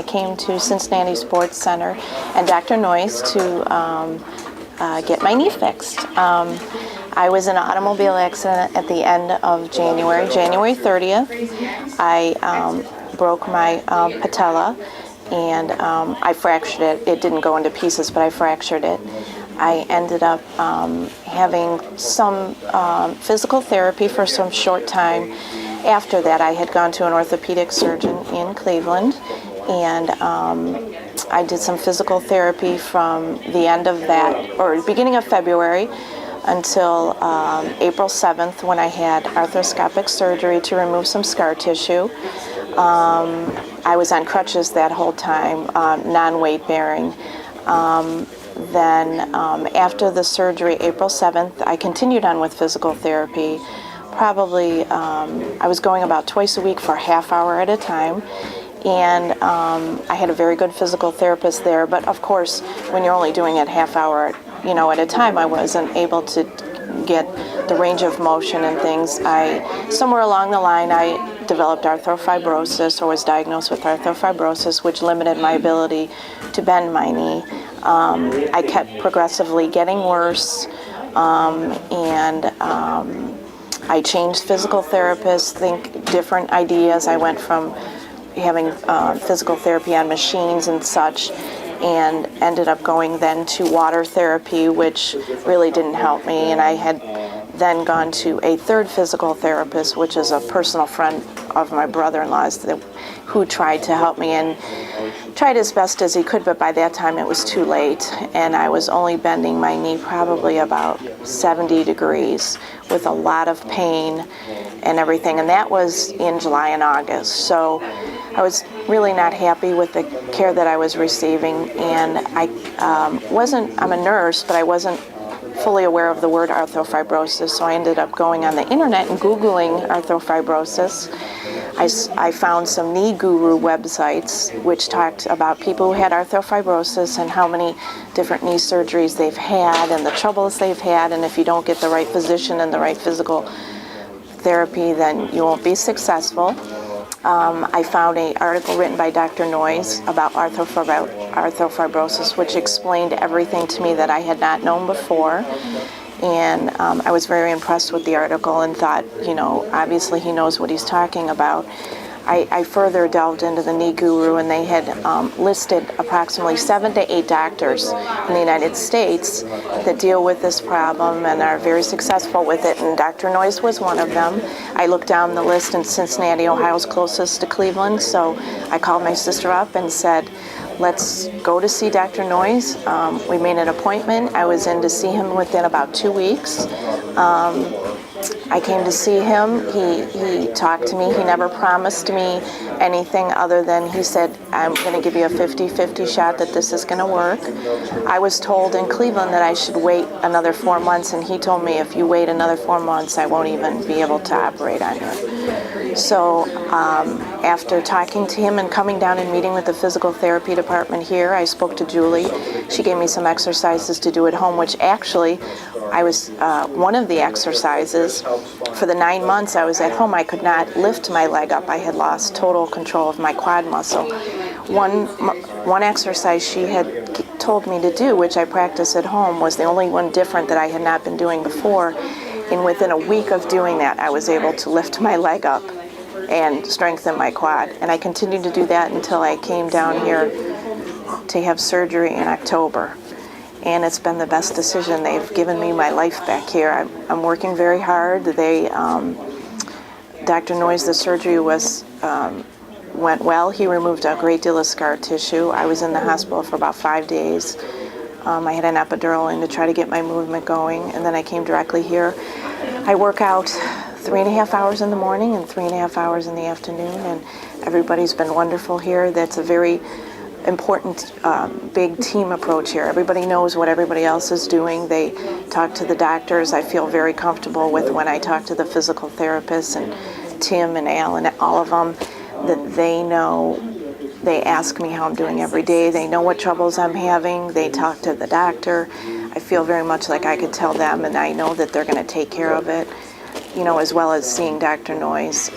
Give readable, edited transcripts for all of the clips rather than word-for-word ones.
I came to Cincinnati Sports Center and Dr. Noyes to get my knee fixed. I was in an automobile accident at the end of January 30th. I broke my patella and I fractured it. It didn't go into pieces, but I fractured it. I ended up having some physical therapy for some short time. After that, I had gone to an orthopedic surgeon in Cleveland, and I did some physical therapy from the end of that, or beginning of February, until April 7th, when I had arthroscopic surgery to remove some scar tissue. I was on crutches that whole time, non-weight bearing. Then after the surgery, April 7th, I continued on with physical therapy. Probably, I was going about twice a week for a half hour at a time. And I had a very good physical therapist there, but of course, when you're only doing it half hour, at a time, I wasn't able to get the range of motion and things. Somewhere along the line, I developed arthrofibrosis, or was diagnosed with arthrofibrosis, which limited my ability to bend my knee. I kept progressively getting worse, and I changed physical therapists, different ideas. I went from having physical therapy on machines and such, and ended up going then to water therapy, which really didn't help me. And I had then gone to a third physical therapist, which is a personal friend of my brother-in-law's, who tried to help me and tried as best as he could, but by that time it was too late, and I was only bending my knee probably about 70 degrees with a lot of pain and everything, and that was in July and August. So I was really not happy with the care that I was receiving, and I'm a nurse, but I wasn't fully aware of the word arthrofibrosis, so I ended up going on the internet and Googling arthrofibrosis. I found some knee guru websites which talked about people who had arthrofibrosis and how many different knee surgeries they've had and the troubles they've had, and if you don't get the right physician and the right physical therapy, then you won't be successful. I found an article written by Dr. Noyes about arthrofibrosis, which explained everything to me that I had not known before. And I was very impressed with the article and thought, obviously he knows what he's talking about. I further delved into the knee guru, and they had listed approximately 7 to 8 doctors in the United States that deal with this problem and are very successful with it, and Dr. Noyes was one of them. I looked down the list, and Cincinnati, Ohio is closest to Cleveland, so I called my sister up and said, let's go to see Dr. Noyes. We made an appointment. I was in to see him within about 2 weeks. I came to see him. He talked to me. He never promised me anything other than he said, I'm going to give you a 50-50 shot that this is going to work. I was told in Cleveland that I should wait another 4 months, and he told me if you wait another 4 months, I won't even be able to operate on you. So after talking to him and coming down and meeting with the physical therapy department here, I spoke to Julie. She gave me some exercises to do at home, which actually I was one of the exercises. For the 9 months I was at home, I could not lift my leg up. I had lost total control of my quad muscle. One exercise she had told me to do, which I practice at home, was the only one different that I had not been doing before. And within a week of doing that, I was able to lift my leg up and strengthen my quad. And I continued to do that until I came down here to have surgery in October. And it's been the best decision. They've given me my life back here. I'm working very hard. Dr. Noyes, the surgery went well. He removed a great deal of scar tissue. I was in the hospital for about 5 days. I had an epidural in to try to get my movement going, and then I came directly here. I work out 3.5 hours in the morning and 3.5 hours in the afternoon, and everybody's been wonderful here. That's a very important big team approach here. Everybody knows what everybody else is doing. They talk to the doctors. I feel very comfortable with when I talk to the physical therapists and Tim and Al and all of them, that they know. They ask me how I'm doing every day. They know what troubles I'm having. They talk to the doctor. I feel very much like I could tell them, and I know that they're going to take care of it, as well as seeing Dr. Noyes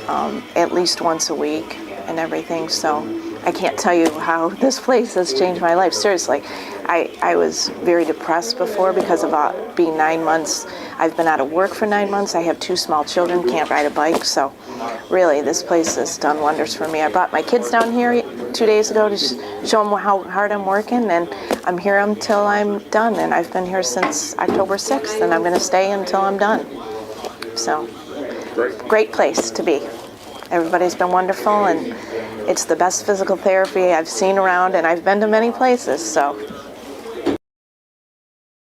at least once a week and everything. So I can't tell you how this place has changed my life. Seriously, I was very depressed before because of being 9 months. I've been out of work for 9 months. I have 2 small children, can't ride a bike. So really, this place has done wonders for me. I brought my kids down here 2 days ago to show them how hard I'm working, and I'm here until I'm done. And I've been here since October 6th, and I'm going to stay until I'm done. So, great place to be. Everybody's been wonderful, and it's the best physical therapy I've seen around, and I've been to many places, so